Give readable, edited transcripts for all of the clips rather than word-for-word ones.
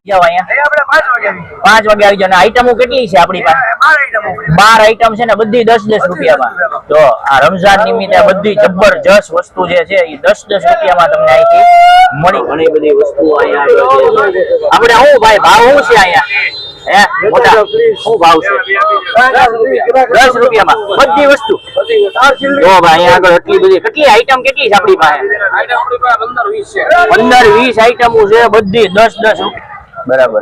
જાવ અહીંયા 5 વાગે આવી જાવ ને આઈટમો કેટલી છે આપણી પાસે 12 આઈટમ છે ને બધી 10-10 રૂપિયામાં જો આ રમઝાન નિમિત્તે બધી જબરજસ્ત વસ્તુ જે છે એ 10-10 રૂપિયામાં તમને અહીંથી મળી ઘણી બધી વસ્તુઓ અહીંયા આપણે હું ભાઈ ભાવ શું છે અહીંયા હે મોટા શું ભાવ છે 10 રૂપિયામાં બધી વસ્તુ જો ભાઈ અહીંયા આગળ એટલી બધી કેટલી આઈટમ કેટલી છે આપણી પાસે 15-20 આઈટમો છે બધી 10-10 રૂપિયા બરાબર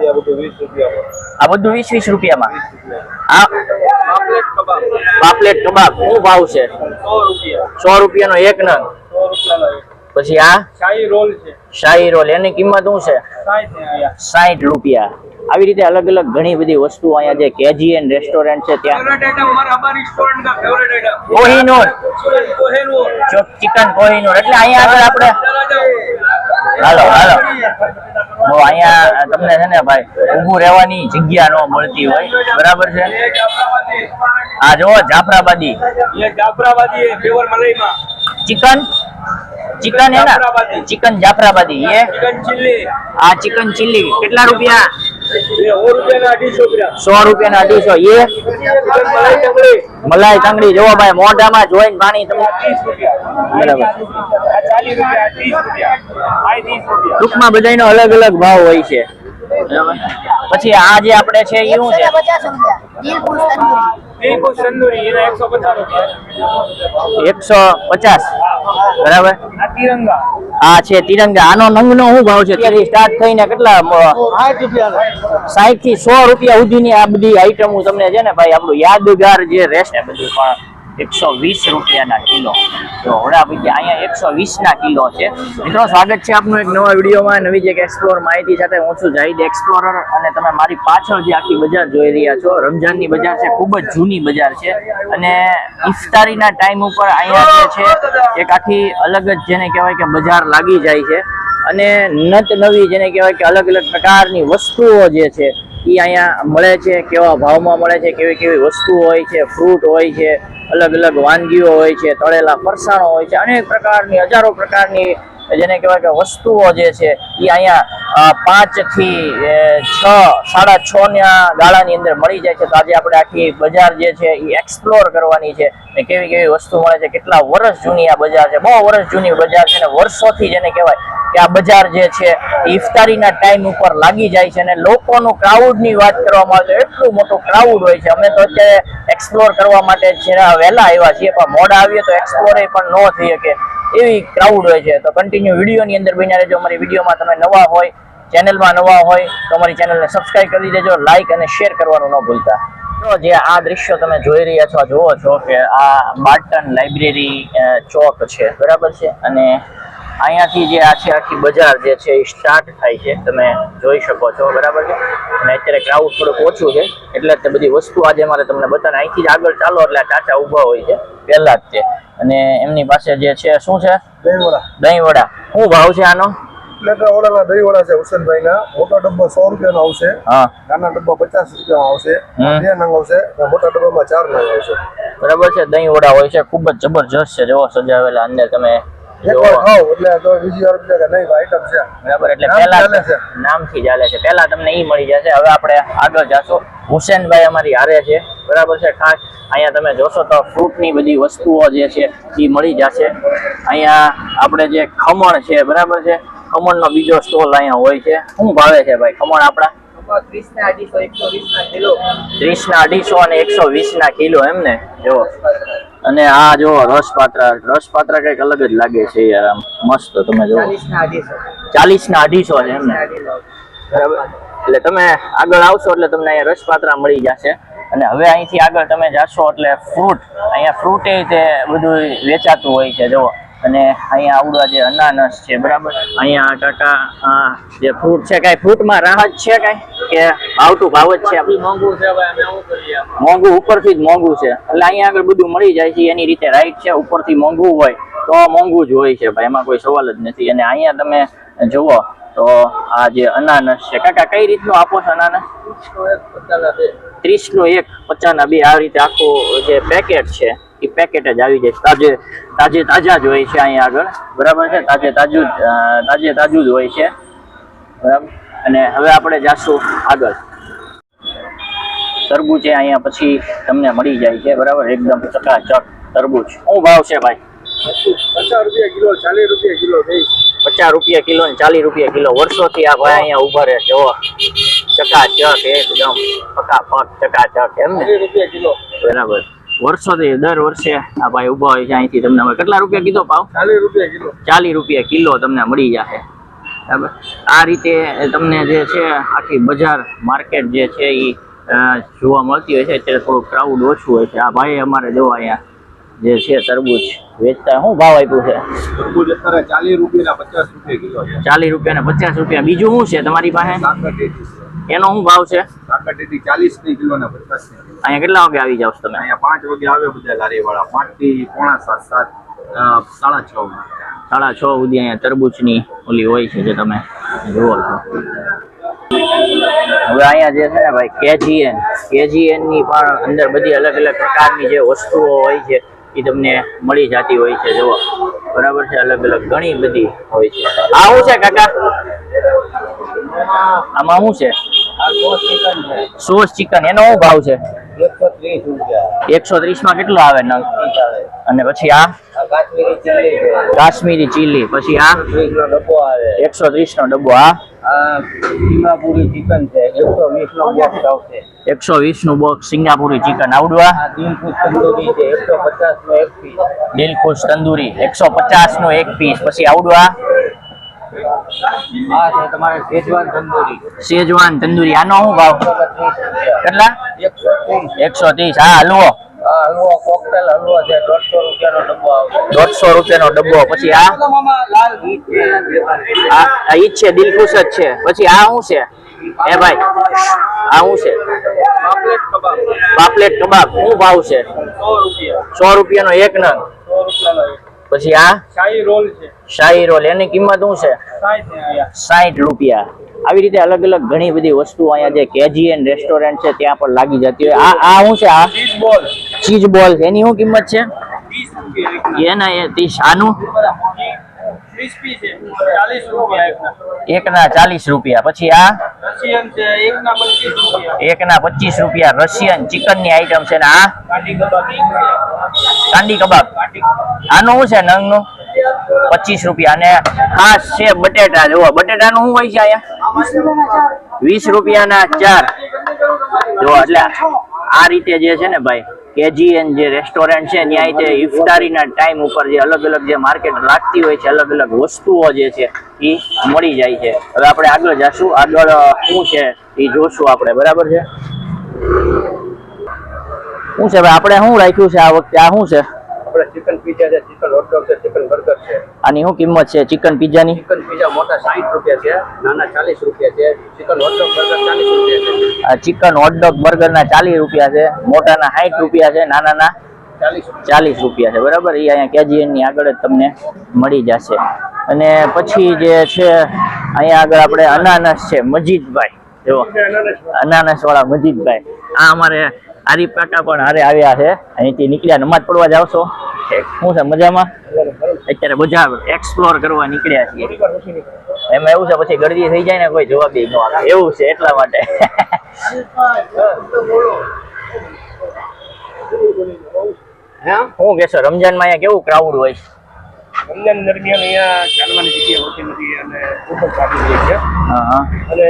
આ બધું 20-20 રૂપિયામાં આ પાપલેટ કબાબ શું ભાવ છે 100 રૂપિયાનો એક નંગ પછી આ શાહી રોલ એની કિંમત શું છે 60 રૂપિયા આવી રીતે અલગ અલગ ઘણી બધી વસ્તુઓ અહીંયા જે કેજીએન રેસ્ટોરન્ટ છે ત્યાં કોહિનૂર ચિકન કોહિનૂર એટલે અહીંયા આગળ આપણે હાલો અહીંયા તમને છે ને ભાઈ ઊભું રહેવાની જગ્યા ન મળતી હોય બરાબર છે આ જો જાફરાબાદી चिकन है ना चिकन जाफराबादी ये आ चिकन चिल्ली कितना रुपया 100 રૂપિયા 250 ये मलाई तंगड़ी जो भाई मोटा में જોઈને પાણી તમને 30 રૂપિયા ટૂંકમાં બધાનો અલગ અલગ ભાવ હોય છે પછી આ જે આપણે છે એ શું છે દિલખુશ તંદૂરી એના 150 રૂપિયા 150 બરાબર આ છે તિરંગા આનો નંગનો શું ભાવ છે અત્યારે સ્ટાર્ટ થઈને કેટલા 60 થી 100 રૂપિયા સુધીની આ બધી આઈટમો તમને છે ને ભાઈ આપણું યાદગાર જે રહેશે બધું પણ 120 રૂપિયાના કિલો તો હોડા ભાઈ અહીંયા 120 ના કિલો છે મિત્રો સ્વાગત છે આપનું એક નવા વિડીયોમાં નવી જગ્યા એક્સપ્લોર માહિતી સાથે હું છું જાહિદ એક્સપ્લોરર અને તમે મારી પાછળ જે આખી બજાર જોઈ રહ્યા છો રમઝાનની બજાર છે ખૂબ જ જૂની બજાર છે અને ઇફતારીના ટાઈમ ઉપર અહીંયા જે છે એક આખી અલગ જ જેને કહેવાય કે બજાર લાગી જાય છે અને નત નવી જેને કહેવાય કે અલગ અલગ પ્રકારની વસ્તુઓ જે છે એ અહીંયા મળે છે કેવા ભાવમાં મળે છે કેવી કેવી વસ્તુઓ હોય છે ફ્રૂટ હોય છે અલગ અલગ વાનગીઓ હોય છે તળેલા ફરસાણો હોય છે અનેક પ્રકારની હજારો પ્રકારની જેને કહેવાય કે વસ્તુઓ જે છે એ અહીંયા 5 થી 6 6:30 ના ગાળાની અંદર મળી જાય છે તો આજે આપણે આખી બજાર જે છે એ એક્સપ્લોર કરવાની છે ને કેવી કેવી વસ્તુ મળે છે કેટલા વર્ષ જૂની આ બજાર છે બહુ વર્ષ જૂની બજાર છે ને વર્ષોથી જેને કહેવાય કે આ બજાર જે છે ઇફતારીના ટાઈમ ઉપર લાગી જાય છે અને લોકોનું ક્રાઉડની વાત કરવામાં આવે તો એટલું મોટું ક્રાઉડ હોય છે અમે તો અત્યારે એક્સપ્લોર કરવા માટે જરા વહેલા આવ્યા છીએ પણ મોડા આવીએ તો એક્સપ્લોર પણ ન થઈ શકે એવી ક્રાઉડ હોય છે તો કન્ટિન્યુ વિડીયોની અંદર બન્યા રહેજો અમારી વિડીયોમાં તમે નવા હોય ચેનલમાં નવા હોય તો અમારી ચેનલને સબસ્ક્રાઇબ કરી દેજો લાઇક અને શેર કરવાનું ન ભૂલતા તો જે આ દ્રશ્યો તમે જોઈ રહ્યા છો જુઓ છો કે આ બાર્ટન લાઇબ્રેરી ચોક છે બરાબર છે અને અહીંયાથી જે આ છે આખી બજાર જે છે એ સ્ટાર્ટ થાય છે તમે જોઈ શકો છો બરાબર છે અને અત્યારે ક્રાઉડ થોડુંક ઓછું છે એટલે તે બધી વસ્તુ આજે મારે તમને બતાવે અહીંથી જ આગળ ચાલો એટલે ચાચા ઊભા હોય છે પહેલા જ તે અને એમની પાસે જે છે શું છે દહીં વડા શું ભાવ છે આનો ઓલાના દહીં વડા છે હુસેનભાઈ ના મોટો ડબ્બો 100 રૂપિયાનો આવશે નાના ડબ્બા 50 રૂપિયાનો આવશે 2 નંગ આવશે મોટા ડબ્બામાં 4 નંગ આવશે બરાબર છે દહીં વડા હોય છે ખૂબ જ જબરજસ્ત છે જો સજાવેલા અંદર તમે નામથી ચાલે છે પેલા તમને ઈ મળી જશે હવે આપણે આગળ જાશું હુસેનભાઈ અમારી હારે છે બરાબર છે ખાસ અહીંયા તમે જોશો તો ફ્રૂટની બધી વસ્તુઓ જે છે એ મળી જશે અહીંયા આપણે જે ખમણ છે બરાબર છે ખમણનો બીજો સ્ટોલ અહીંયા હોય છે શું ભાવે છે ભાઈ ખમણ આપણા 30 ના 250 અને 120 ના કિલો એમ ને જો અને આ જો રસપાત્રા કઈક અલગ જ લાગે છે યાર આમ મસ્ત તમે જો 40 ના 250 છે એમ ને બરાબર એટલે તમે આગળ આવશો એટલે તમને અહીંયા રસપાત્રા મળી જશે અને હવે અહીંથી આગળ તમે જાશો એટલે ફ્રૂટ અહીંયા ફ્રૂટ તે બધું વેચાતું હોય છે જો અને અહીંયા આવડા જે અનાનસ છે બરાબર અહીંયા કાકા જે ફ્રૂટ છે કઈ ફ્રૂટમાં રાહત છે કઈ કે આવતું ભાવ જ છે મોંઘું છે ભાઈ અમે શું કરીએ મોંઘું ઉપરથી જ મોંઘું છે એટલે અહીંયા આગળ બધું મળી જાય છે એની રીતે રાઈટ છે ઉપરથી મોંઘું હોય તો મોંઘું જ હોય છે ભાઈ એમાં કોઈ સવાલ જ નથી અને અહીંયા તમે જુઓ તો આ જે અનાનસ છે કાકા કઈ રીતનું આપો છો અનાનસ 30 નો 1 50 ના 2 આ રીતે આખું જે પેકેટ છે એ પેકેટ જ આવી જાય. તાજા જ હોય છે અહીંયા આગળ, બરાબર છે. તાજું જ હોય છે, બરાબર. અને હવે આપણે જાશું આગળ. તરબૂચ અહીંયા પછી તમને મળી જાય છે, બરાબર, એકદમ ચકાચક તરબૂચ. શું ભાવ છે ભાઈ? 50 રૂપિયા કિલો, 40 રૂપિયા કિલો. 50 રૂપિયા કિલો ને 40 રૂપિયા કિલો. વર્ષોથી આ ભાઈ અહીંયા ઉભા રહે છે. ચકાચક એકદમ ફટાફટ ચકાચક, એમ ને? 40 રૂપિયા કિલો, બરાબર. વર્ષોથી દર વર્ષે આ ભાઈ ઉભા હોય છે. અહીંથી તમને કેટલા રૂપિયા કીધો ભાવ? 40 રૂપિયા કિલો. 40 રૂપિયા કિલો તમને મળી જશે, બરાબર. આ રીતે તમને જે છે આખી બજાર માર્કેટ જે છે એ જોવા મળતી હોય છે. અત્યારે થોડું ક્રાઉડ ઓછું હોય છે. આ ભાઈ અમારે જોવા અહીંયા જે છે તરબૂચ વેચતા. શું ભાવ આપ્યું છે? તરબૂચ અત્યારે 40 રૂપિયા 50 રૂપિયા કિલો છે. 40 રૂપિયા ને 50 રૂપિયા. બીજું શું છે તમારી પાસે? એનો શું ભાવ છે? 40 કિલો ને 50. અહીંયા કેટલા વાગે આવી જાવ તમે? અહીંયા 5 વાગે આવે બધા લારી વાળા. 5 થી પોણા 7, 7, 6:30. 6:30 સુધી અહીંયા તરબૂચની ઓલી હોય છે જે તમે જુઓ છો. હવે અહીંયા જે છે ને ભાઈ કેજીએન ની પણ અંદર બધી અલગ અલગ પ્રકારની જે વસ્તુઓ હોય છે એ તમને મળી જતી હોય છે. જુઓ, બરાબર છે. અલગ અલગ ઘણી બધી હોય છે. આ શું છે કાકા? આમાં શું છે? Sauce chicken. એનો શું ભાવ છે? 130 રૂપિયા. 130 માં કેટલો આવે નંગ? અને પછી આ કાશ્મીરી ચીલી. પછી આ 130 નો ડબ્બો. આ સિંગાપુરી ચિકન છે, 120 નો બોક્સ આવશે. 120 નું બોક્સ સિંગાપુરી ચિકન. આવડવા દિલખુશ તંદૂરી છે, 150 નો એક પીસ. દિલખુશ તંદૂરી 150 નો એક પીસ. પછી આવડવા આ છે તમારે શેજવાન તંદૂરી. આનો શું ભાવ? કેટલા? 130. હા, હલવો. હલવો કોકટેલ હલવો છે, 150 રૂપિયાનો ડબ્બો આવશે. 150 રૂપિયાનો ડબ્બો. પછી આ લાલ ઘી છે. આ ઈ છે, દિલખુશ જ છે. પછી આ શું છે? એ ભાઈ આ શું છે? પાપલેટ કબાબ. પાપલેટ કબાબ. શું ભાવ છે? 100 રૂપિયા. 100 રૂપિયાનો એક નંગ. 100 રૂપિયાનો એક. પછી આ શાહી રોલ છે. શાહી રોલ. એની કિંમત શું છે? 60 રૂપિયા. આવી રીતે અલગ અલગ ઘણી બધી વસ્તુ અહીંયા જે કેજીએન રેસ્ટોરન્ટ છે ત્યાં પણ લાગી જતી હોય. આ શું છે? આ ચીઝ બોલ. ચીઝ બોલ. એની શું કિંમત છે? 30 રૂપિયા. એના 30. આનું ક્રિસ્પી છે, 40 રૂપિયા એકના. એકના 40 રૂપિયા. પછી આ રશિયન છે, એકના 25 રૂપિયા. એકના 25 રૂપિયા. રશિયન ચિકન ની આઈટમ છે. ને આ કાઠી કબાબ કાંડી કબાબ. આનું શું છે નંગ નું? 25 રૂપિયા. અને ખાસ છે બટેટા. જુઓ, બટેટાનું શું હોય છે અહીંયા? 20 રૂપિયાના 4. જો એટલે આ રીતે જે છે ને ભાઈ કેજીએન જે રેસ્ટોરન્ટ છે ત્યાં તે ઇફતારીના ટાઈમ ઉપર જે અલગ અલગ જે માર્કેટ લાગતી હોય છે, અલગ અલગ વસ્તુઓ જે છે એ મળી જાય છે. હવે આપણે આગળ જશું. આગળ શું છે એ જોશું આપણે, બરાબર છે. શું છે ભાઈ આપણે શું રાખ્યું છે આ વખતે? આ શું છે? આપણે ચિકન પીઝા છે, ચિકન હોટડોગ છે, ચિકન બર્ગર છે. આની શું કિંમત છે ચિકન પિઝાની? ચિકન પીઝા મોટા 60 રૂપિયા છે, નાના 40 રૂપિયા છે. ચિકન હોટડોગ બર્ગર 40 રૂપિયા છે. આ ચિકન હોટડોગ બર્ગર ના 40 રૂપિયા છે, મોટાના 60 રૂપિયા છે, નાનાના 40 રૂપિયા છે, બરાબર. એ અહીંયા કેજીએન ની આગળ જ તમને મળી જશે. અને પછી જે છે અહીંયા આગળ આપણે અનાનસ છે, મજીદભાઈ. જો અનાનસ વાળા મજીદભાઈ. આ અમારે આરીફ કાકા પણ હારે આવ્યા છે. અહીંથી નીકળ્યા નમાજ પડવા જાવ છો? શું છે, મજામાં? અત્યારે બજાર એક્સપ્લોર કરવા નીકળ્યા છીએ. એમાં એવું છે પછી ગળદી થઈ જાય ને કોઈ જવાબ ન આપે, એવું છે એટલા માટે. શું કેશો, રમજાનમાં અહીંયા કેવું ક્રાઉડ હોય? રમજાન દરમિયાન અહીંયા ચાલવાની જગ્યા હોતી નથી અને ખૂબ જ ટ્રાફિક હોય છે. અને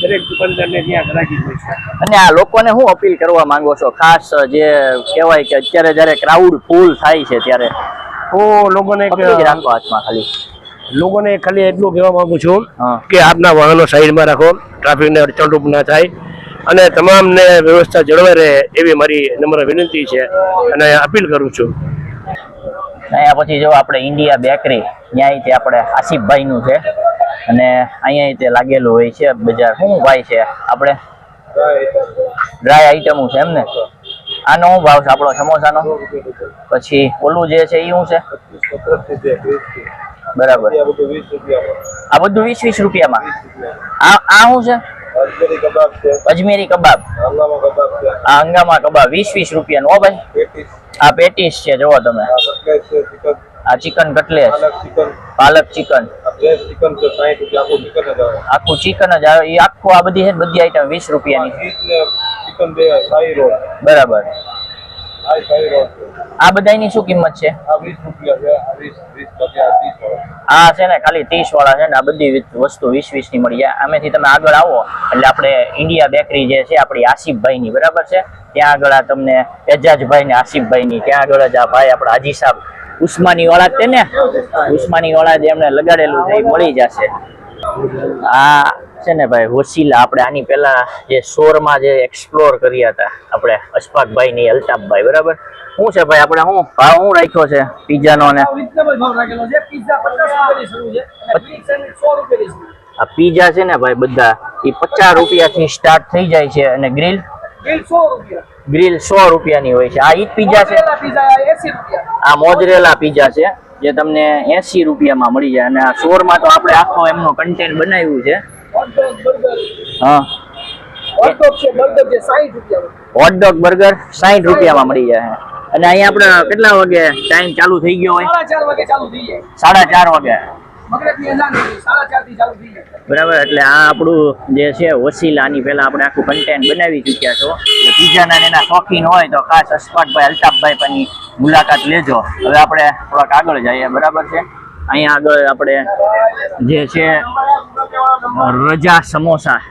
દરેક દુકાનદારને ત્યાં ગ્રાહકી હોય છે. અને આ લોકોને શું અપીલ કરવા માંગો છો, ખાસ જે કહેવાય કે અત્યારે જયારે ક્રાઉડ ફૂલ થાય છે ત્યારે? હું લોકોને રાખો હાથમાં ખાલી એટલું કહેવા માંગુ છું કે આપના વાહનો સાઈડમાં રાખો, ટ્રાફિકને અડચણરૂપ ના થાય અને તમામને વ્યવસ્થા જળવાઈ રહે એવી મારી નમ્ર વિનંતી છે અને અપીલ કરું છું. અહીંયા પછી જો આપણે ઇન્ડિયા બેકરી, ત્યાંથી આપણે આસિફભાઈ નું છે અને અહીંયા તે લાગેલું હોય છે બજાર. શું ભાઈ છે આપણે? ડ્રાય આઈટમો છે એમ ને? આનો શું ભાવ છે આપણો સમોસાનો? પછી ઓલું જે છે એ શું છે? બરાબર. આ બધું 20-20 રૂપિયામાં. આ શું છે? અજમેરી કબાબ છે, અજમેરી કબાબ, હંગામા કબાબ છે, આ હંગામા કબાબ 20 રૂપિયાનું હો ભાઈ. પેટીસ, આ પેટીસ છે જોવો તમે, કટલેટ છે, ચિકન, આ ચિકન કટલેસ, પાલક ચિકન, પાલક ચિકન, ફ્રેશ ચિકન છે 60 રૂપિયા, આખું ચિકન જ આવે. આખું ચિકન જ આવે. એ આખું આ બધી છે ને, બધી આઈટમ 20 રૂપિયાની. ચીઝ ને ચિકન બે શાહી રોલ, બરાબર. આ શાહી રોલ છે, આ બધાની શું કિંમત છે? આ 20 રૂપિયા છે, આ 20 રૂપિયા 30 આ છે ને ખાલી 30 વાળા છે ને, આ બધી વસ્તુ 20 ની મળી જાય. આમેથી તમે આગળ આવો એટલે આપણે ઇન્ડિયા બેકરી જે છે આપણી આસિફભાઈ ની, બરાબર છે, ત્યાં આગળ આ તમને એજાજભાઈ ને આસિફભાઈ ની ત્યાં આગળ જ આ ભાઈ આપણા હાજી સાહેબ ઉસ્માની વાળા છે ને, ઉસ્માની વાળા જે એમને લગાડેલું છે એ મળી જશે. આ છે ને ભાઈ વસીલા, આપણે આની પહેલા જે શોરમાં જે એક્સપ્લોર કર્યા હતા આપણે અશફાકભાઈ ની, અલ્તાફભાઈ, બરાબર. શું છે ભાઈ આપણે શું ભાવ શું રાખ્યો છે પીઝાનો? ને આ પીઝા છે ને ભાઈ બધા એ 50 રૂપિયાથી સ્ટાર્ટ થઈ જાય છે, અને ગ્રીલ 100 રૂપિયાની હોય છે. આ ઈ પીઝા છે, આ મોજરેલા પીઝા છે જે તમને 80 રૂપિયામાં મળી જાય. અને આ શોરમાં તો આપણે આખો એમનો કન્ટેન્ટ બનાવ્યું છે. હા, હોટડોગ બર્ગર 60 રૂપિયામાં મળી જાય. અને અહીંયા આપણે કેટલા વાગે ટાઈમ ચાલુ થઈ ગયો હોય? 4:30 વાગે ચાલુ થઈ જાય. 4:30 વાગે, મગરબની અઝાન થઈ 4:30 થી ચાલુ થઈ જાય. બરાબર. એટલે આ આપણું જે છે વસીલાની પહેલા આપણે આખું કન્ટેન્ટ બનાવી ચૂક્યા છો. પીઝાના એના શોખીન હોય તો ખાસ અશફાકભાઈ, અલ્તાફભાઈ પણની મુલાકાત લેજો. હવે આપણે થોડાક આગળ જઈએ, બરાબર છે. અહીંયા આગળ આપણે જે છે રજા સમોસા,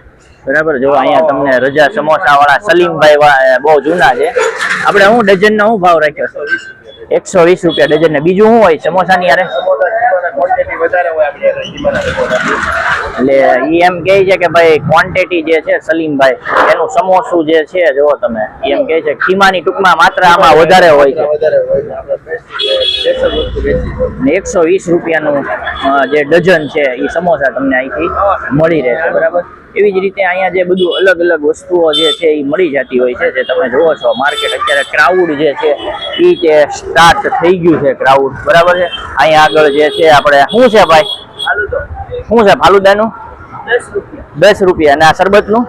બરાબર. જો અહીંયા તમને રજા સમોસા વાળા સલીમભાઈ બહુ જૂના છે. આપણે હું ડઝન નો શું ભાવ રાખ્યો છે? 120 રૂપિયા ડઝન. ને બીજું શું હોય સમોસાની યારે? એટલે ઈ એમ કહે છે કે ભાઈ ક્વોન્ટિટી જે છે સલીમભાઈ એનું સમોસું જે છે જો તમે એમ કહે છે ખીમાની ટૂંકમાં માત્રા આમાં વધારે હોય છે. ને 120 રૂપિયાનું જે ડઝન છે એ સમોસા તમને અહીંથી મળી રહેશે, બરાબર. એવી જ રીતે અહીંયા જે બધું અલગ અલગ વસ્તુઓ જે છે એ મળી જતી હોય છે, જે તમે જોવો છો માર્કેટ. અત્યારે ક્રાઉડ જે છે એ જે સ્ટાર્ટ થઈ ગયું છે ક્રાઉડ, બરાબર છે. અહીંયા આગળ જે છે આપણે શું છે ભાઈ? શું છે ફાલુદાનું? 10 રૂપિયા. અને આ શરબતનું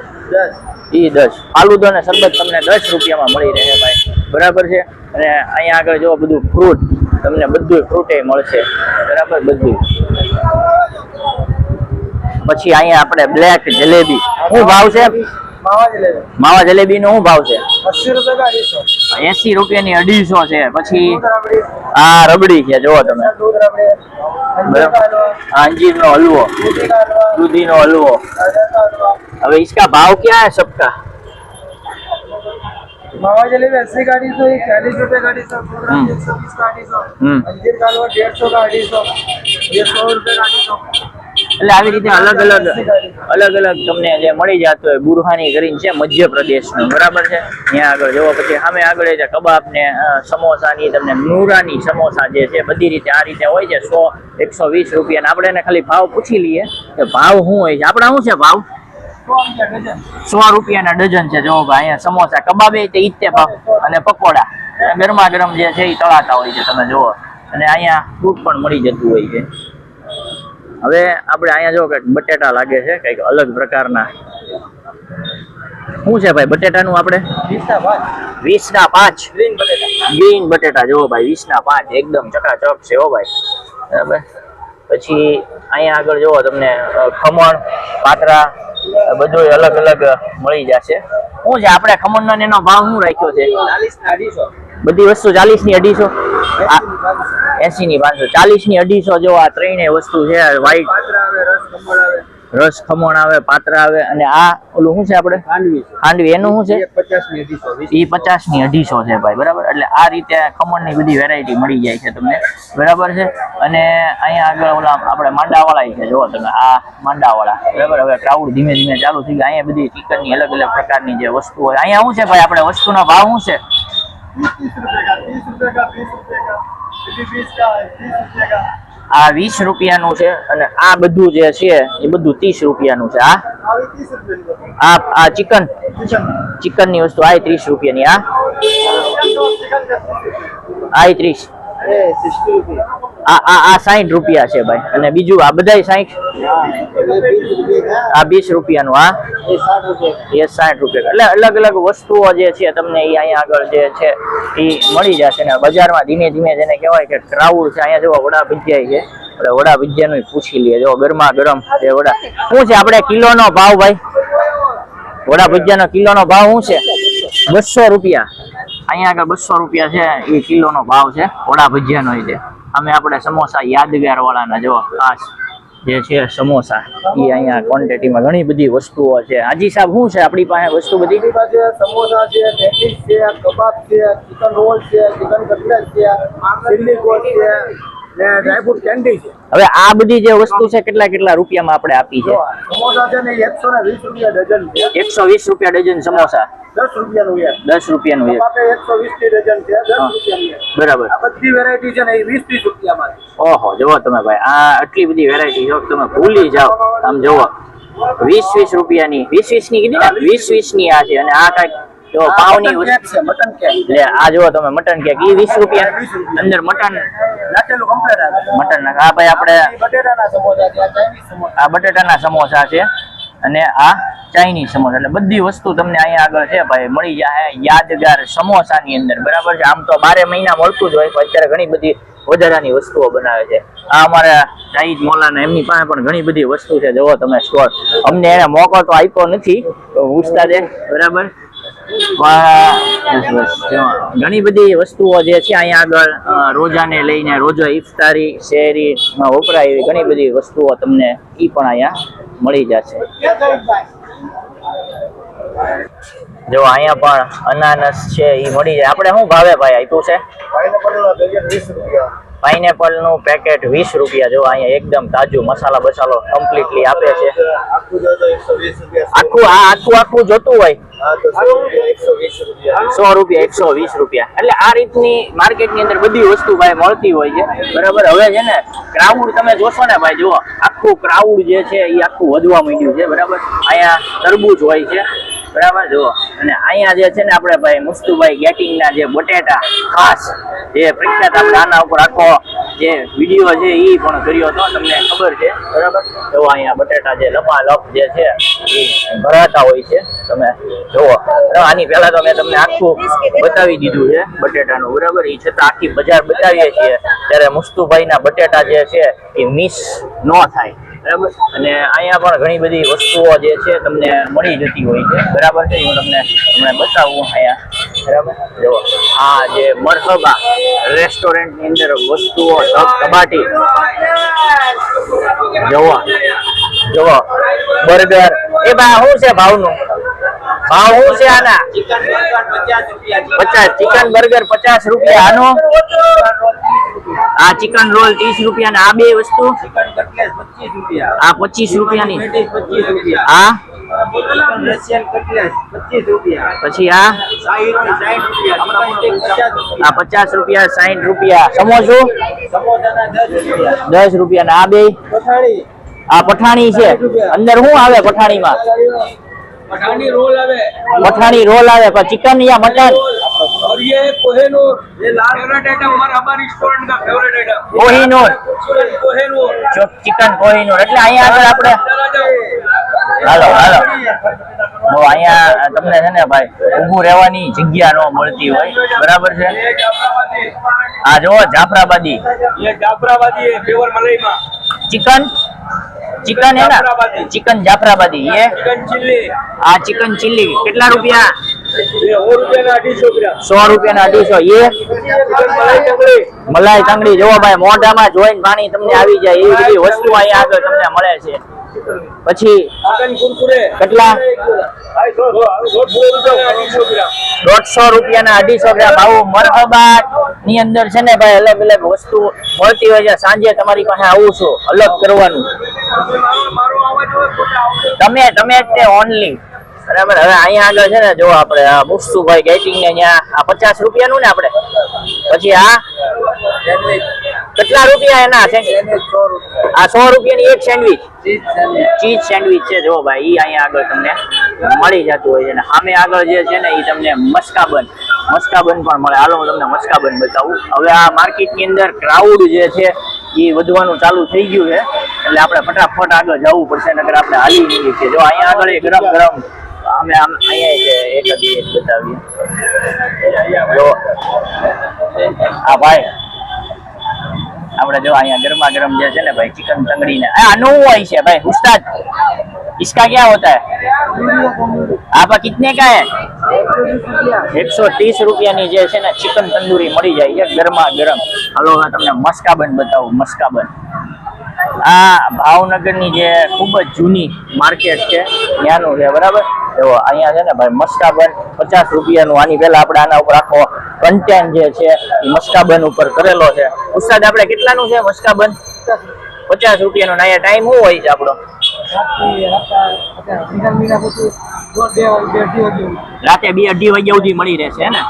10. ફાલુદો અને શરબત તમને 10 રૂપિયામાં મળી રહે ભાઈ, બરાબર છે. અને અહીંયા આગળ જો બધું ફ્રૂટ, તમને બધું ફ્રૂટે મળશે, બરાબર, બધું. પછી અહીંયા આપણે બ્લેક જલેબી, શું ભાવ છે? માવા જલેબી નો શું ભાવ છે? 80 રૂપિયાની 250 છે. પછી આ રબડી છે જોવો તમે, અંજીરનો હલવો, દૂધીનો હલવો. હવે इसका भाव क्या है सबका? मावा जलेबी 80 का 250, 40 रुपए का 250, 120 का 250, अंजीर का 150, ये 100 रुपए का 250. એટલે આવી રીતે અલગ અલગ તમને જે મળી જતો હોય. બુરહાની કરીને છે મધ્યપ્રદેશનું, બરાબર છે. ત્યાં આગળ જોવો. પછી સામે આગળ છે કબાબ ને સમોસાની, તમને નૂરાની સમોસા જે છે બધી રીતે આ રીતે હોય છે 100, 120 રૂપિયા. આપણે એને ખાલી ભાવ પૂછી લઈએ કે ભાવ શું હોય છે. આપણા શું છે ભાવ? 100 રૂપિયાના ડઝન છે. જો ભાઈ અહીંયા સમોસા, કબાબે તે ઈતે ભાવ, અને પકોડા ગરમા ગરમ જે છે એ તળાતા હોય છે, તમે જુઓ. અને અહીંયા ફ્રૂટ પણ મળી જતું હોય છે. હવે આપણે અહીંયા જો કંઈક બટેટા લાગે છે કંઈક અલગ પ્રકારના. શું છે ભાઈ બટેટાનું? આપણે 20 ના 5 ગ્રીન બટેટા જોવો ભાઈ, 20 ના 5 એકદમ ચકાચક છે હો ભાઈ, બરાબર. પછી અહીંયા આગળ જોવો તમને ખમણ, પાતરા બધું અલગ અલગ મળી જશે. શું છે આપણે ખમણનો એનો ભાવ શું રાખ્યો છે? 40 બધી વસ્તુ 40 ની 250, 80 ની 500, 40 ની 250. જો આ ત્રણેય વસ્તુ છે. વ્હાઈટ રસ ખમણ આવે, પાત્રા આવે, અને આ ઓલું શું છે આપણે ખાંડવી, એનું શું છે? 50 ની 250. એ 50 ની 250 છે ભાઈ, બરાબર. એટલે આ રીતે ખમણની બધી વેરાયટી મળી જાય છે તમને, બરાબર છે. અને અહીંયા આગળ ઓલા આપણે માંડાવાળા છે, જુઓ તમે આ માંડાવાળા, બરાબર. હવે ક્રાઉડ ધીમે ધીમે ચાલુ થઈ ગયા. અહીંયા બધી ચિકનની અલગ અલગ પ્રકારની જે વસ્તુ હોય. અહીંયા શું છે ભાઈ આપણે વસ્તુનો ભાવ શું છે? 20 रुपए का 20 रुपए का 30 रुपए का આ 20 રૂપિયાનું છે. અને આ બધું જે છે એ બધું 30 રૂપિયાનું છે. આ ચિકન ની વસ્તુ આ 30 રૂપિયાની. આ 30, આ 60 રૂપિયા છે ભાઈ, અને બીજું આ બધાય 60, આ 20 રૂપિયાનું, આ એ 60 રૂપિયા. એટલે અલગ અલગ વસ્તુઓ જે છે તમને એ અહીંયા આગળ જે છે એ મળી જશે. ને બજારમાં ધીમે ધીમે જેને કહેવાય કે ક્રાઉડ છે. અહીંયા જો વડા ભજીયા છે, એટલે વડા ભજીયાનું પૂછી લઈએ. જો ગરમા ગરમ જે વડા શું છે આપણે કિલોનો ભાવ ભાઈ? વડા ભજીયાનો કિલોનો ભાવ શું છે? 200 રૂપિયા. અહીંયા આગળ 200 રૂપિયા છે એ કિલોનો ભાવ છે વડા ભજીયાનો. છે અમે આપણે સમોસા યાદગાર વાળાના જો ખાસ જે છે સમોસા એ અહીંયા ક્વોન્ટિટીમાં ઘણી બધી વસ્તુઓ છે. હાજી સાહેબ શું છે આપણી પાસે વસ્તુ બધી? આપણી પાસે સમોસા છે, પેટીસ છે, કબાબ છે, ચિકન રોલ છે, ચિકન કટલેટ છે, ચીલી કોલ છે ને ડ્રાયફ્રૂટ કેન્ડી છે. હવે આ બધી જે વસ્તુ છે કેટલા કેટલા રૂપિયામાં આપણે આપી છે? સમોસા છે ને 120 રૂપિયા ડઝન છે. 120 રૂપિયા ડઝન સમોસા. 10 રૂપિયાનું એક. 10 રૂપિયાનું એક. આપણે 120 ની ડઝન છે, 10 રૂપિયાની એક. બરાબર. આ બધી વેરાયટી છે ને એ 20-30 રૂપિયામાં છે. ઓહો, જુઓ તમે ભાઈ, આ આટલી બધી વેરાયટી જો તમે ભૂલી જાઓ. આમ જુઓ 20-20 રૂપિયાની, 20-20 ની કીધી ને, 20-20 ની આ છે. અને આ કઈક જો પાવની વસ્તુ છે, મટન કેક. એટલે આ જુઓ તમે મટન કેક, એ 20 રૂપિયા. અંદર મટન નાખેલું કમ્પ્લીટ આવે. મટન નાખ. આ ભાઈ આપણે બટેટાના સમોસા છે, આ ચાઇનીઝ સમોસા. આ બટેટાના સમોસા છે અને આ ચાઇનીઝ સમોસા. એટલે બધી વસ્તુ તમને અહીંયા આગળ છે ભાઈ મળી જાય યાદગાર સમોસાની અંદર. બરાબર છે. આમ તો 12 મહિના મળતું જ હોય, પણ અત્યારે ઘણી બધી વધારાની વસ્તુઓ બનાવે છે. આ અમારા શાહિદ મોલાના એમની પાસે પણ ઘણી બધી વસ્તુ છે. જુઓ તમે સ્ટોર. અમને એને મોકો તો આપ્યો નથી ઉસ્તાદે, બરાબર. ઘણી બધી વસ્તુઓ જે છે અહીંયા આગળ રોજાને લઈને રોજો ઇફતારી શેરીમાં વપરાય એવી ઘણી બધી વસ્તુઓ તમને ઈ પણ અહીંયા મળી જશે. જો અહીંયા પણ અનાનસ છે એ મળી જાય. આપણે શું ભાવે ભાઈ આપ્યું છે? પાઇનેપલ નું પેકેટ 20 રૂપિયા. જો અહીંયા એકદમ તાજું મસાલા બસાલો કમ્પ્લીટલી આપે છે. આખું જોતું હોય 100 રૂપિયા, 120 રૂપિયા. એટલે આ રીતની માર્કેટ ની અંદર બધી વસ્તુ ભાઈ મળતી હોય છે. બરાબર. હવે છે ને ક્રાઉડ તમે જોશો ને ભાઈ, જુઓ આખું ક્રાઉડ જે છે એ આખું વધવા માંડ્યું છે. બરાબર. અહીંયા તરબૂચ હોય છે, બરાબર. જુઓ, અને અહીંયા જે છે ને આપણે ભાઈ મુસ્તુભાઈ ગેટિંગ ના જે બટેટા ખાસ જે પ્રખ્યાત, આપણે આના ઉપર આખો જે વિડીયો છે એ પણ કર્યો હતો, તમને ખબર છે, બરાબર. તો અહીંયા બટેટા જે લપાલપ જે છે એ ભરાતા હોય છે. તમે જુઓ, આની પહેલા તો મેં તમને આખું બતાવી દીધું છે બટેટાનું, બરાબર. એ છતાં આખી બજાર બતાવીએ છીએ ત્યારે મુસ્તુભાઈ ના બટેટા જે છે એ મિસ ન થાય, બરાબર. અને અહીંયા પણ ઘણી બધી વસ્તુઓ જે છે તમને મળી જતી હોય છે, બરાબર છે. હું તમને બતાવું અહીંયા, બરાબર. જુઓ આ જે મરહબા રેસ્ટોરન્ટ ની અંદર વસ્તુઓ કબાટી, જુઓ બર્ગર. એ બા શું છે ભાવનું? ભાવ શું છે આના? 50. ચિકન બર્ગર 50 રૂપિયા. આનો આ ચિકન રોલ 30 રૂપિયા. ને આ બે વસ્તુ આ 25 રૂપિયાની. આ પછી આ 50 રૂપિયા, 60 રૂપિયા. સમોસું 10 રૂપિયા. ને આ બે આ પઠાણી છે. અંદર શું આવે પઠાણીમાં? पठानी रोल आवे, पठानी रोल आवे पर चिकन या मटन। और ये कोहिनूर, ये फेवरेट आइटम हमारा रेस्टोरेंट का favourite item Kohinoor, Kohinoor chicken Kohinoor એટલે અહીંયા આગળ આપણે હાલો હાલો તો અહીંયા તમને છે ને ભાઈ ઊભું રહેવાની જગ્યા ન મળતી હોય, બરાબર છે। આ જો જાફરાબાદી, ये जाफराबादी है फ्लेवर मलाई में चिकन चिकन है ना, चिकन जाफराबादी, ये चिकन चिल्ली, आ चिकन चिल्ली કેટલા રૂપિયા? ये 100 रुपया ना 250 100 રૂપિયા ના 250। ये मलाई તંગડી જો ભાઈ મોઢામાં જોઈને પાણી તમને આવી જાય એવી બધી વસ્તુ અહીંયા આગળ તમને મળે છે। પછી चिकन कुरकुरे કેટલા? 150 रुपया ना 250 ग्राम। 150 રૂપિયા ના 250 ગ્રામ। આવું મરહબા ની અંદર છે ને ભાઈ અલગ અલગ વસ્તુ મળતી હોય છે। સાંજે તમારી પાસે આવું છું અલગ કરવાનું, मारो आवाज हो તમે જ તે ઓનલી, બરાબર। હવે અહીંયા આગળ છે ને જો આપણે આ મુસ્તુભાઈ ગેટિંગ ને અહીંયા આ 50 રૂપિયાનું ને આપણે, પછી આ કેટલા રૂપિયા એના છે? આ 100 રૂપિયાની એક સેન્ડવિચ, ચીઝ સેન્ડવિચ છે જો ભાઈ, ઈ અહીંયા આગળ તમને મળી જતું હોય છે। અને સામે આગળ જે છે ને ઈ તમને મસ્કાબન પણ મળે। હાલો હું તમને મસ્કાબન બતાવું। હવે આ માર્કેટ ની અંદર ક્રાઉડ જે છે એ વધવાનું ચાલુ થઈ ગયું છે એટલે આપણે ફટાફટ આગળ જવું પડશે નકર આપણે હાલી નહીં છીએ જો અહીંયા આગળ એ ગરમ ગરમ અમે આમ અહીંયા છે એક જ બતાવીએ જો આ ભાઈ આપણે જો અહીંયા ગરમા ગરમ જે છે ને ભાઈ ચિકન તંગડી ને આ નવું હોય છે ભાઈ ઉસ્તાદ इसका क्या होता है आपका कितने का है 130 રૂપિયાની જે છે ને ચિકન તંદૂરી મળી જાય છે ગરમા ગરમ હાલો તમને મસ્કાબન બતાવું મસ્કાબન આ ભાવનગરની જે ખૂબ જ જૂની માર્કેટ છે ત્યાંનું છે બરાબર જો અહીંયા છે ને ભાઈ મસ્કાબન 50 રૂપિયાનું આની પહેલા આપણે આના ઉપર આખો કન્ટેન્ટ જે છે એ મસ્કાબન ઉપર કરેલો છે ઉસ્તાદ આપણે કેટલાનું છે મસ્કાબન 50 રૂપિયાનું અહીંયા ટાઈમ શું હોય છે આપણો રાતે 2-2:30 વાગ્યા સુધી મળી રહેશે ને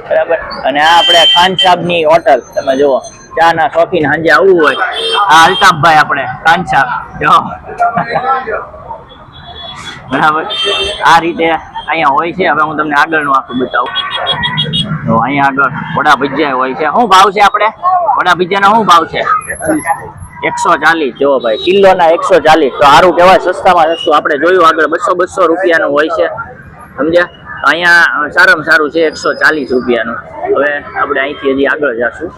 બરાબર અને આ આપણે ખાન સાહેબ ની હોટલ તમે જુઓ ચા ના શોખીન સાંજે આવવું હોય આ અલ્તાફભાઈ આપણે ખાન સાહેબ જો બરાબર આ રીતે અહીંયા હોય છે હવે હું તમને આગળનું આખું બતાવું તો અહીંયા આગળ વડા ભજીયા હોય છે શું ભાવ છે આપણે વડા ભજીયાનો શું ભાવ છે 140 જો ભાઈ કિલોના 140 તો સારું કહેવાય સસ્તામાં સસ્તું આપણે જોયું આગળ 200 રૂપિયાનું હોય છે સમજ્યા અહીંયા સારામાં સારું છે 140 રૂપિયાનું હવે આપણે અહીંથી હજી આગળ જશું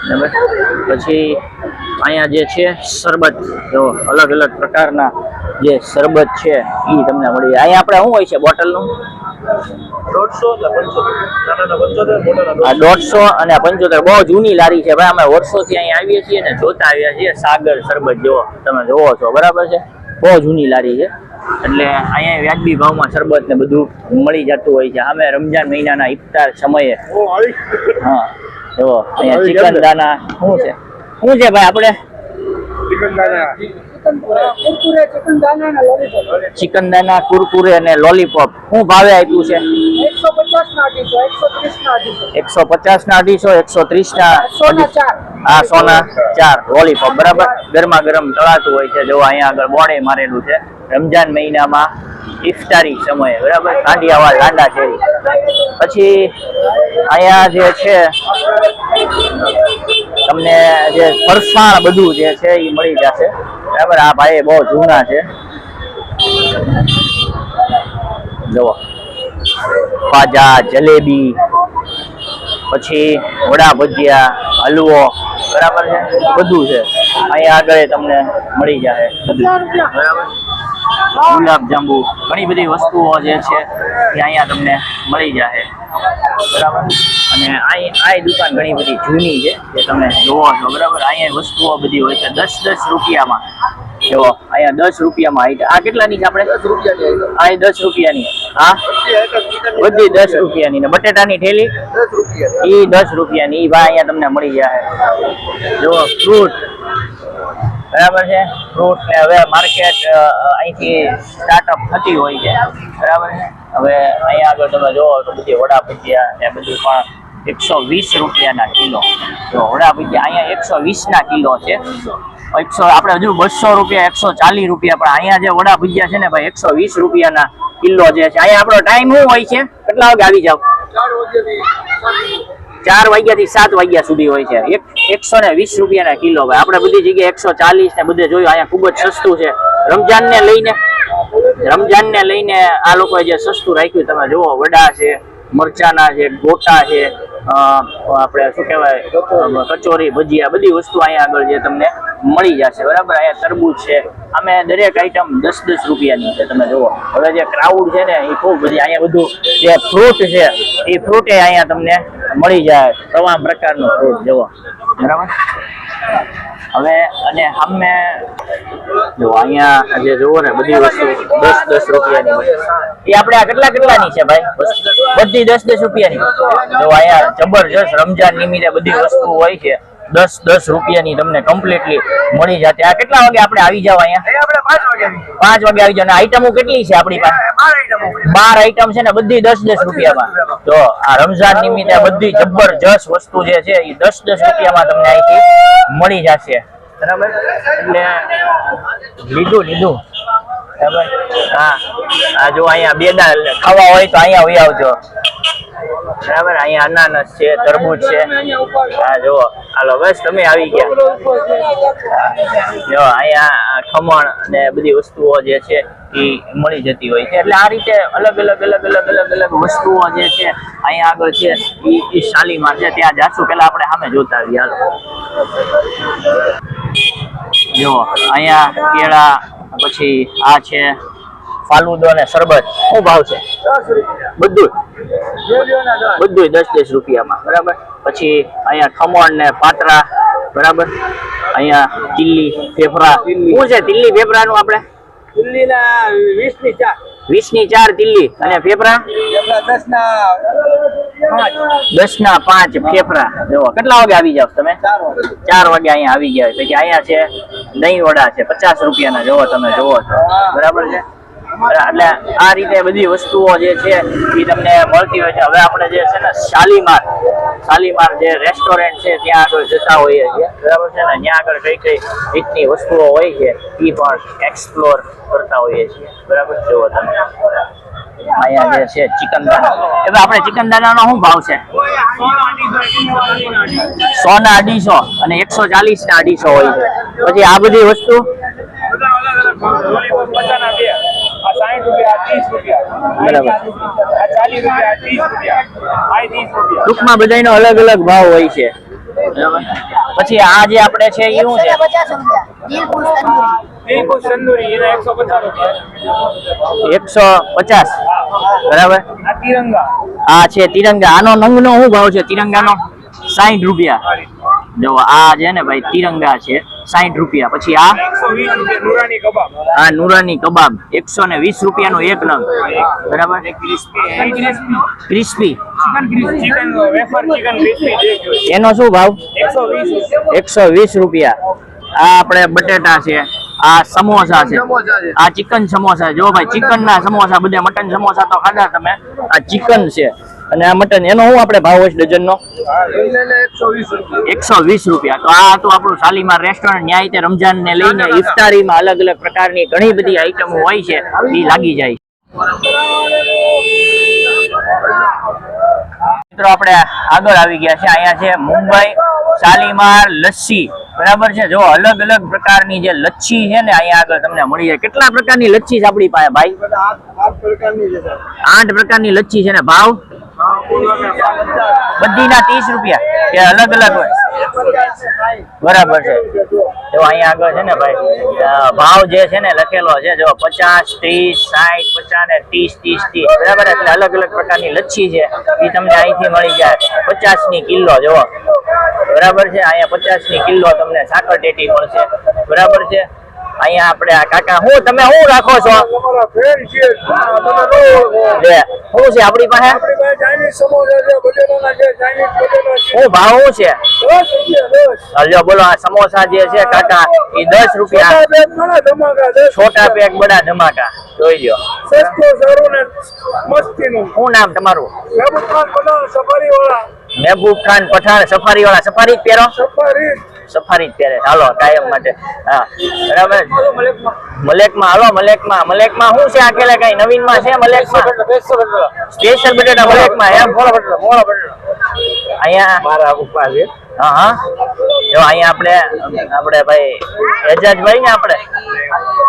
બરાબર પછી અહીંયા જે છે શરબત જો અલગ અલગ પ્રકારના જે શરબત છે એ તમને મળી જાય અહીંયા આપણે શું હોય છે બોટલનું 150 અને 75 બહુ જૂની લારી છે ભાઈ અમે વર્ષોથી અહીંયા આવીએ છીએ ને જોતા આવ્યા છીએ સાગર શરબત જો તમે જોવો છો બરાબર છે બહુ જૂની લારી છે એટલે અહીંયા વ્યાજબી ભાવમાં શરબત ને બધું મળી જતું હોય છે અમે રમજાન મહિનાના ઇફતાર સમયે હા જો અહીંયા ચિકન દાના શું છે ભાઈ આપણે ચિકન દાના કુરકુરે અને લોલીપોપ શું ભાવે આપ્યું છે 150 ના 250 130 ના આ સોના 4 લોલીપોપ બરાબર ગરમા ગરમ તળાતું હોય છે જો અહીંયા આગળ બોર્ડે મારેલું છે રમજાન મહિનામાં ઇફતારી સમયે બરાબર કાંડિયાવાડ લાંડા શેરી પછી અહીંયા જે છે તમને જે ફરસાણ બધું જે છે એ મળી જશે બરાબર આ ભાઈ બહુ જૂના છે જુઓ ખાજા જલેબી પછી વડા ભજીયા હલવો બરાબર છે બધું છે અહીંયા આગળ તમને મળી જાય બધું બરાબર ગુલાબ જાંબુ ઘણી બધી વસ્તુઓ જે છે એ અહીંયા તમને મળી જાય બરાબર અને આ દુકાન ઘણી બધી જૂની છે જે તમે જોવો છો બરાબર અહીંયા વસ્તુઓ બધી હોય છે 10 રૂપિયામાં જો અહીંયા 10 રૂપિયામાં આ કેટલાની છે આપણે 10 રૂપિયાની આ 10 રૂપિયાની હા બધી 10 રૂપિયાની ને બટેટાની થેલી 10 રૂપિયાની એ ભાઈ અહીંયા તમને મળી જાય જો ફ્રૂટ બરાબર છે ફ્રૂટ ને હવે માર્કેટ અહીંથી સ્ટાર્ટઅપ થતી હોય છે બરાબર છે હવે અહીંયા આગળ તમે જોવો તો બધી વડા ભજીયા ને બધું પણ 120 રૂપિયાના કિલો તો વડા ભજીયા અહીંયા 120 ના કિલો છે 100 આપણે હજુ 200 રૂપિયા 140 રૂપિયા પણ અહીંયા જે વડા ભજીયા છે ને ભાઈ 120 રૂપિયાના કિલો જે છે અહીંયા આપણો ટાઈમ શું હોય છે કેટલા વાગે આવી જાવ 4 વાગ્યાથી 7 વાગ્યા સુધી હોય છે 120 રૂપિયાના કિલો ભાઈ આપણે બધી જગ્યાએ 140 ને બધે જોયું અહીંયા ખૂબ જ સસ્તું છે રમજાનને લઈને આ લોકોએ જે સસ્તું રાખ્યું તમે જુઓ વડા છે મરચાના છે ગોટા છે આપણે શું કહેવાય કચોરી ભજીયા બધી વસ્તુ અહીંયા આગળ જે તમને મળી જશે બરાબર અહીંયા તરબૂચ છે અમે દરેક આઈટમ 10 રૂપિયાની છે તમે જુઓ હવે જે ક્રાઉડ છે ને એ ખૂબ બધી અહીંયા બધું જે ફ્રૂટ છે એ ફ્રૂટ અહીંયા તમને મળી જાય તમામ પ્રકારનું ફ્રૂટ જુઓ બરાબર હવે અને અમે જો અહીંયા જે જુઓ ને બધી વસ્તુ 10 રૂપિયાની એ આપણે આ કેટલાની છે ભાઈ બધી 10 રૂપિયાની જો અહીંયા જબરજસ્ત રમજાન નિમિત્તે બધી વસ્તુ હોય છે 10 રૂપિયાની તમને કમ્પ્લીટલી મળી જશે આ કેટલા વાગે આપણે આવી જાવ અહીંયા આપણે 5 વાગે આવી જાવ અને આઈટમો કેટલી છે આપણી પાસે 12 આઈટમ છે ને બધી 10 રૂપિયામાં તો આ રમજાન નિમિત્તે બધી જબરજસ્ત વસ્તુ જે છે એ 10 રૂપિયામાં તમને અહીંથી મળી જશે બરાબર એટલે લીધું બરાબર હા આ જો અહીંયા બે દાળ ખાવા હોય તો અહીંયા આવી આવજો બરાબર. અહીંયા અનાનસ છે, તરબૂચ છે. હા જુઓ, હાલો બસ તમે આવી ગયા. જો અહીંયા ખમણ અને બધી વસ્તુઓ જે છે એ મળી જતી હોય છે. એટલે આ રીતે અલગ અલગ વસ્તુઓ જે છે અહીંયા આગળ છે એ શાલીમાર છે. ત્યાં જાશું, પેલા આપણે સામે જોતા આવીએ. હાલો જો અહીંયા કેળા, પછી આ છે ફાલુદો અને શરબત. શું ભાવ છે? બધું 10 રૂપિયામાં. બરાબર. પછી અહીંયા ખમણ ને પાતરા. બરાબર. અહીંયા તિલ્લી ફેફરા. શું છે તિલ્લી ફેફરા નું? આપણે 20 ની 4 તિલ્લી અને ફેફરા 10 ના 5 ફેફરા. જો કેટલા વાગે આવી જાવ તમે? 4 વાગે અહીંયા આવી ગયા. પછી અહીંયા છે દહીં વડા છે 50 રૂપિયાના. જોવો તમે જોવો છો. બરાબર છે. એટલે આ રીતે બધી વસ્તુઓ જે છે એ તમને મળતી હોય છે. હવે આપણે જે છે ને શાલીમાર જે રેસ્ટોરન્ટ છે ત્યાં આગળ જતા હોઈએ છીએ. બરાબર છે ને? ત્યાં આગળ કઈ રીતની વસ્તુઓ હોય છે એ પણ એક્સપ્લોર કરતા હોઈએ છીએ. બરાબર. જુઓ તમે અહીંયા જે છે ચિકનદાના. હવે આપણે ચિકનદાનાનો શું ભાવ છે? 100 ના 250 અને 140 ના 250 હોય છે. પછી આ બધી વસ્તુ ટૂંકમાં બધાનો અલગ અલગ ભાવ હોય છે. પછી આ જે આપણે છે એ શું છે? 150. બરાબર. આ છે તિરંગા. આનો નંગનો શું ભાવ છે તિરંગાનો? 60 રૂપિયા. જો આ છે ને ભાઈ તિરંગા છે 60 રૂપિયા. પછી આ નુરાની કબાબ 120 રૂપિયાનો એક નંગ. બરાબર. ક્રિસ્પી એનો શું ભાવ? 120 રૂપિયા. આ આપણે બટેટા છે. આ સમોસા છે. આ ચિકન સમોસા. જો ભાઈ ચિકન ના સમોસા, બધા મટન સમોસા તો ખાધા તમે. આ ચિકન છે અને આ મટન. એનો શું આપણે ભાવ હોય ડઝન નો? 120 રૂપિયા. તો આ તો આપણું શાલીમાર રેસ્ટોરન્ટ. ન્યાય તે રમજાન ને લઈને ઇફતારીમાં અલગ અલગ પ્રકારની ઘણી બધી આઈટમો હોય છે એ લાગી જાય. મિત્રો આપણે આગળ આવી ગયા છે. અહીંયા છે મુંબઈ શાલીમાર લસ્સી. બરાબર છે. જો અલગ અલગ પ્રકારની જે લચ્છી છે ને અહીંયા આગળ તમને મળી જાય. કેટલા પ્રકારની લચ્છી છે આપણી પાસે ભાઈ? 8 પ્રકારની લચ્છી છે ને ભાવ બધીના 30 રૂપિયા કે અલગ અલગ હોય? બરાબર છે. જો અહીંયા આગળ છે ને ભાઈ ભાવ જે છે ને લખેલો છે. જો 50, 30, 60, 50 ને 30, 30. બરાબર. એટલે અલગ અલગ પ્રકારની લચ્છી છે એ તમને અહીંથી મળી જાય. 50 ની કિલો. જો બરાબર છે. અહીંયા 50 ની કિલો તમને સાકર ટેટી મળશે. બરાબર છે. અહીંયા આપણે આ કાકા તમે શું રાખો છો? શું છે આપણી પાસે? શું ભાવ શું છે? હલો બોલો. આ સમોસા જે છે કાકા એ 10 રૂપિયા. છોટા પેક બડા ધમાકા. જોઈ લો. શું નામ તમારું? મહેબૂબ ખાન પઠાણ. સફારી વાળા. સફારી જ પહેરો? સફારી જ પહેરે. હાલો કાયમ માટે. હા બરાબર. મલેકમાં. હાલો મલેકમાં શું છે? આકેલા કઈ નવીન માં છે મલેકમાં? સ્પેશિયલ બટેટા મલેકમાં. એમ અહીંયા મારા પપ્પા છે. હા જો અહીંયા આપણે ભાઈ એજાજભાઈ ને આપણે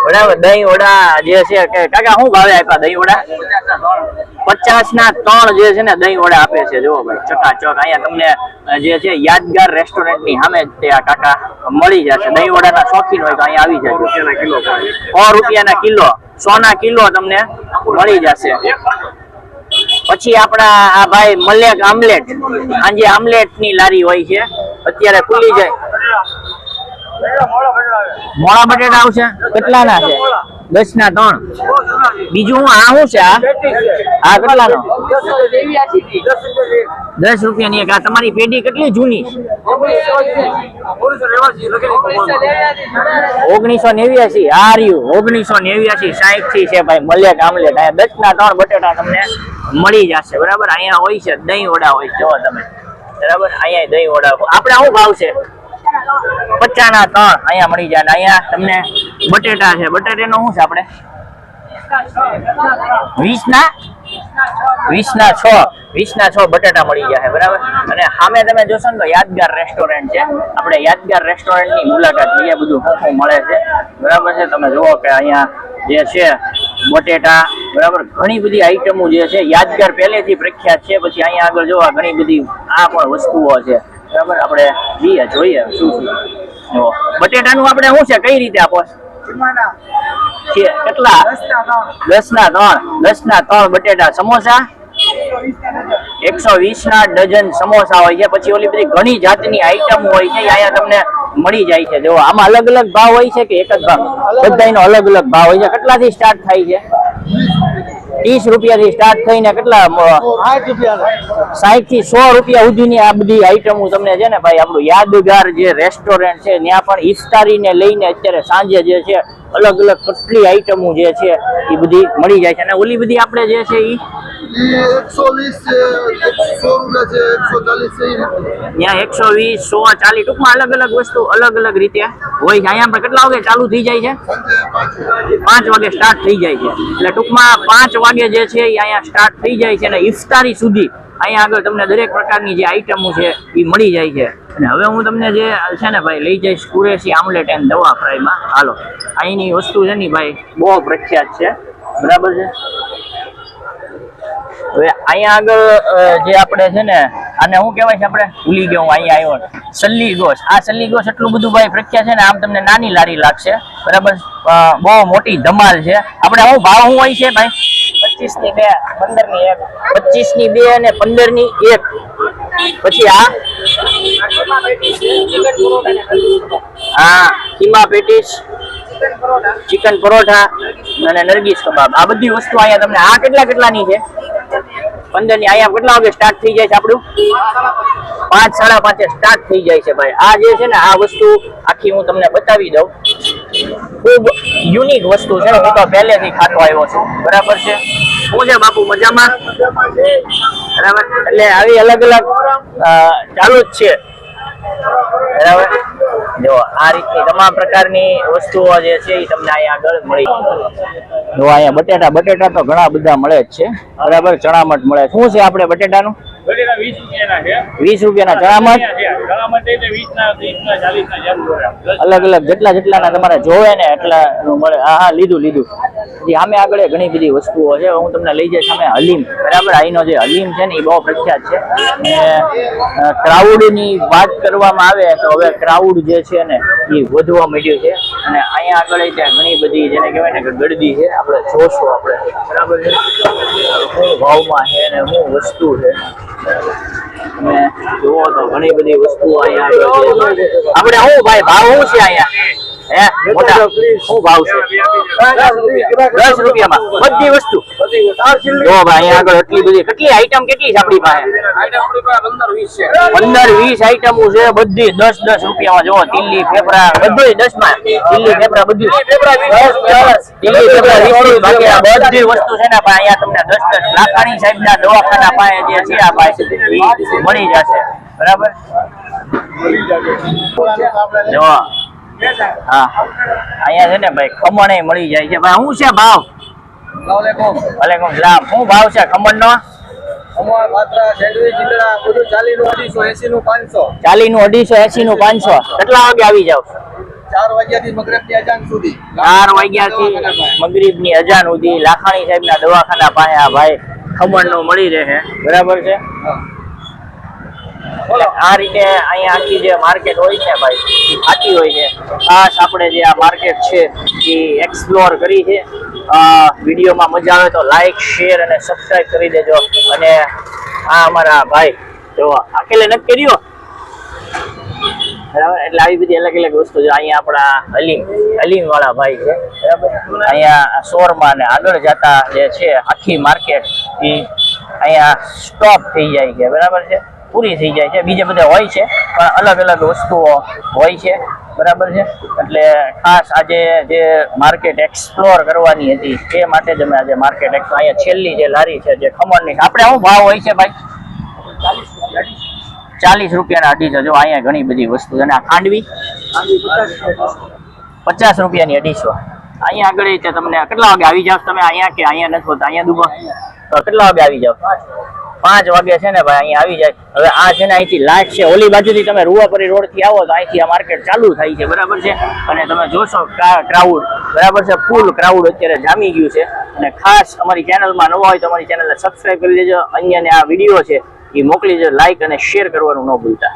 બરાબર. દહીં વડા જે છે કાકા શું ભાવે આપ્યા દહીં વડા? 50 ના 3 જે છે ને દહીં વડા આપે છે. જુઓ ભાઈ ચકાચક. અહીંયા તમને જે છે યાદગાર રેસ્ટોરન્ટ ની સામે તે આ કાકા મળી જશે. દહીં વડા ના શોખીન હોય તો અહીંયા આવી જાય. 100 રૂપિયાના કિલો. 100 ના કિલો તમને મળી જશે. પછી આપણા આ ભાઈ મલેક આમલેટ. આજે આમલેટ ની લારી હોય છે. અત્યારે ખુલી જાય. મોળા બટેટા આવશે. કેટલા ના છે? 10 ના 3. બીજું આ શું છે? આ કેટલાનો? 10 રૂપિયાની એક. આ તમારી પેઢી કેટલી જૂની? 1989. આ રહ્યું 1989. 60 થી છે ભાઈ મલેક આમલેટ. અહીંયા 10 ના 3 બટેટા તમને મળી જશે. બરાબર. અહીંયા હોય છે દહીં વડા હોય. જો તમે બરાબર. અહીંયા દહીં વડા. આપણે શું ભાવ છે? 50 ના 3 અહીંયા મળી જાય. અહીંયા તમને બટેટા છે. બટેટાનો શું છે આપણે? 20 ના 20 બટેટા મળી જશે બરાબર. અને સામે તમે જોશો ને તો યાદગાર રેસ્ટોરન્ટ છે. આપણે યાદગાર રેસ્ટોરન્ટ ની મુલાકાત લઈએ, બધું શું મળે છે બરાબર છે. તમે જુઓ કે અહીંયા જે છે બટેટા બરાબર, ઘણી બધી આઈટમો જે છે યાદગાર પહેલેથી પ્રખ્યાત છે. પછી અહીંયા આગળ જોવા ઘણી બધી આ પણ વસ્તુઓ છે બરાબર. આપણે જોઈએ શું જુઓ બટેટાનું આપણે શું છે, કઈ રીતે આપો છે, કેટલા 10 ના 3 બટેટા. સમોસા 120 ના ડઝન સમોસા હોય છે. પછી ઓલી બધી ઘણી જાતની આઈટમ હોય છે અહીંયા તમને મળી જાય છે. જો આમાં અલગ અલગ ભાવ હોય છે કે એક જ ભાવ? બધાનો અલગ અલગ ભાવ હોય છે. કેટલાથી સ્ટાર્ટ થાય છે? 30 રૂપિયાથી સ્ટાર્ટ થઈને કેટલા 60 થી 100 રૂપિયા સુધીની આ બધી આઈટમો તમને છે ને ભાઈ આપણું યાદગાર જે રેસ્ટોરન્ટ છે ત્યાં પણ ઇફતારીને લઈને અત્યારે સાંજે જે છે અલગ અલગ કેટલી આઈટમો જે છે એ બધી મળી જાય છે. અને ઓલી બધી આપણે જે છે એ 120 છે, 140 છે, ત્યાં 120 140 ટૂંકમાં અલગ અલગ વસ્તુ અલગ અલગ રીતે હોય છે. અહીંયા પણ કેટલા વાગે ચાલુ થઈ જાય છે? 5 વાગે સ્ટાર્ટ થઈ જાય છે. એટલે ટૂંકમાં 5 વાગે જે છે એ અહીંયા સ્ટાર્ટ થઈ જાય છે અને ઇફતારી સુધી અહીંયા આગળ તમને દરેક પ્રકારની જે આઈટમો છે એ મળી જાય છે. અને હવે હું તમને જે છે ને ભાઈ લઈ જઈશ કુરેશી આમલેટ એન્ડ દવા ફ્રાયમાં. હાલો, અહીંની વસ્તુ છે ને ભાઈ બહુ પ્રખ્યાત છે બરાબર છે. હવે અહીંયા આગળ જે આપણે છે ને આને શું કહેવાય છે, આપણે ભૂલી ગયો હું, અહીંયા આવ્યો સલ્લી ગોશ. આ સલ્લી ગોશ એટલું બધું ભાઈ પ્રખ્યાત છે ને, આમ તમને નાની લારી લાગશે બરાબર, બહુ મોટી ધમાલ છે. આપણે શું ભાવ શું હોય છે ભાઈ? 25 ની 2, 15 ની 1, 25 ની 2 અને 15 ની 1. પછી આ કીમા પેટીસ, ચિકન પરોઠા અને નરગીસ કબાબ, આ બધી વસ્તુ અહીંયા તમને. આ કેટલાની છે? 15 ની. અહીંયા કેટલા વાગે સ્ટાર્ટ થઈ જાય છે આપણું? 5 5:30 સ્ટાર્ટ થઈ જાય છે ભાઈ. આ જે છે ને આ વસ્તુ આખી હું તમને બતાવી દઉં. ખૂબ યુનિક વસ્તુ છે. હું તો પહેલેથી ખાતો આવ્યો છું બરાબર છે. શું છે બાપુ, મજામાં? બરાબર. એટલે આવી અલગ અલગ ચાલુ જ છે બરાબર. જો આ રીતની તમામ પ્રકારની વસ્તુઓ જે છે એ તમને અહીંયા આગળ મળી. જો અહીંયા બટેટા તો ઘણા બધા મળે જ છે બરાબર. ચણામઠ મળે. શું છે આપણે બટેટાનું? 20 રૂપિયાના ચણામઠ. અલગ અલગ જેટલાના તમારે જોવે ને એટલા મળે. હા લીધું. આમે આગળ ઘણી બધી વસ્તુઓ છે. હું તમને લઈ જઈશ સામે હલીમ બરાબર. અહીંનો જે હલીમ છે ને એ બહુ પ્રખ્યાત છે. અને ક્રાઉડ ની વાત કરવામાં આવે તો હવે ક્રાઉડ જે છે ને એ વધવા માંડ્યું છે. અને અહીંયા આગળ ત્યાં ઘણી બધી જેને કહેવાય ને કે ગળદી છે. આપણે જોશું આપણે બરાબર છે શું ભાવમાં છે ને શું વસ્તુ છે. અને જુઓ તો ઘણી બધી વસ્તુઓ અહીંયા આગળ છે. આપણે શું ભાઈ ભાવ શું છે અહીંયા? મોટા શું ભાવ છે? 10 રૂપિયામાં બધી વસ્તુ. જો ભાઈ અહીંયા આગળ એટલી બધી કેટલી આઈટમ કેટલી છે આપણી પાસે? 15-20 આઈટમો છે બધી 10 રૂપિયામાં. જો તિલ્લી ફેફરા બધું 10 માં. તિલ્લી ફેફરા બધું તિલ્લી ફેફરા 20. બાકી આ બધી વસ્તુ છે ને અહીંયા તમને 10 લાખાણી સાહેબના દવાખાના પાસે જે છે આ પાસે મળી જશે બરાબર. જો હા અહીંયા છે ને ભાઈ ખમણ મળી જાય છે ભાઈ. શું છે ભાવ? વાલેકુમ સલામ. શું ભાવ છે ખમણ નો? 40 નું 250, 80 નું 500. 40 નું 250, 80 નું 500. કેટલા વાગે આવી જાવ? 4 વાગ્યાથી મગરિબની અજાન સુધી. 4 વાગ્યાથી મગરિબની અજાન સુધી લાખાણી સાહેબના દવાખાના પાસે આ ભાઈ ખમણ નો મળી રહે બરાબર છે. આ રીતે અહીંયા આખી જે માર્કેટ હોય છે ભાઈ આખી હોય છે. ખાસ આપણે જે આ માર્કેટ છે એ એક્સપ્લોર કરી છે. વિડીયોમાં મજા આવે તો લાઈક, શેર અને સબસ્ક્રાઇબ કરી દેજો. અને આ અમારા ભાઈ જો આખેલે નથી કર્યો બરાબર. એટલે આવી બધી અલગ અલગ વસ્તુ છે. અહીંયા આપણા હલીમ વાળા ભાઈ છે બરાબર. અહીંયા શોરમાં ને આગળ જતા જે છે આખી માર્કેટ એ અહીંયા સ્ટોપ થઈ જાય છે બરાબર છે, પૂરી થઈ જાય છે. બીજે બધે હોય છે પણ અલગ અલગ વસ્તુઓ હોય છે બરાબર છે. એટલે ખાસ આજે જે માર્કેટ એક્સપ્લોર કરવાની હતી તે માટે જ અમે આજે માર્કેટ અહીંયા છેલ્લી જે લારી છે જે ખમણની. આપણે શું ભાવ હોય છે ભાઈ? 40 રૂપિયાના 250. જો અહીંયા ઘણી બધી વસ્તુ છે. અને આ ખાંડવી 50 રૂપિયાની 250. અહીંયા આગળ તમને કેટલા વાગે આવી જાવ તમે? અહીંયા કે અહીંયા નથી હોતા? અહીંયા દુકાન કેટલા વાગે આવી જાવ? 5 વાગે છે ને ભાઈ અહીંયા આવી જાય. હવે આ છે ને અહીંથી લાસ્ટ છે, ઓલી બાજુથી તમે રૂવાપરી રોડ થી આવો તો અહીંથી આ માર્કેટ ચાલુ થાય છે, બરાબર છે. અને તમે જોશો ક્રાઉડ, બરાબર છે, ફૂલ ક્રાઉડ અત્યારે જામી ગયું છે. અને ખાસ અમારી ચેનલમાં નવા હોય તો અમારી ચેનલને સબસ્ક્રાઇબ કરી દેજો. અહીંયાને આ વિડીયો છે એ મોકલી દેજો, લાઈક અને શેર કરવાનું ન ભૂલતા.